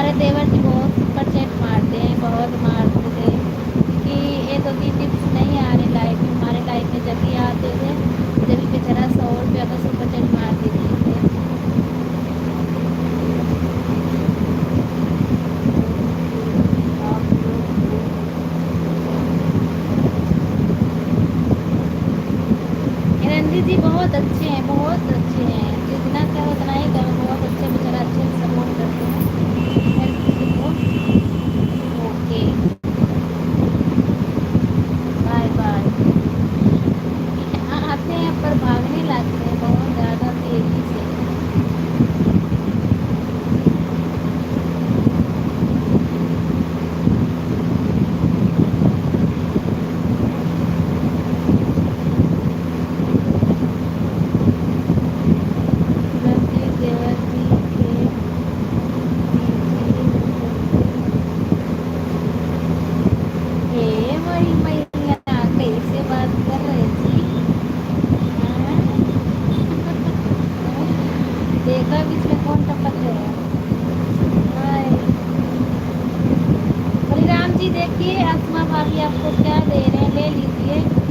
हमारे देवर जी बहुत super chat मारते हैं, बहुत मारते थे कि ये तो दी टिप्स नहीं आ रही लाइफ में, हमारे लाइफ में जब भी आते थे जब भी बेचारा 100 रुपया का सुपर चैट मार देते थे। रणजी जी बहुत अच्छे हैं, बहुत अच्छे हैं, जितना कहो उतना ही कहो, बहुत अच्छे बेचारा, अच्छे से सपोर्ट करते हैं हर किसी को। Okay, bye bye. आते हैं पर भागने लगते हैं बहुत ज़्यादा तेजी से। रणजीत देवर जी के हे मई मैया कैसे बात कर रहे जी? हाँ? देखा बीच में कौन टपक रहे हैं? हाय बलिराम जी, देखिए आसमा भाभी आपको क्या दे रहे हैं, ले लीजिए।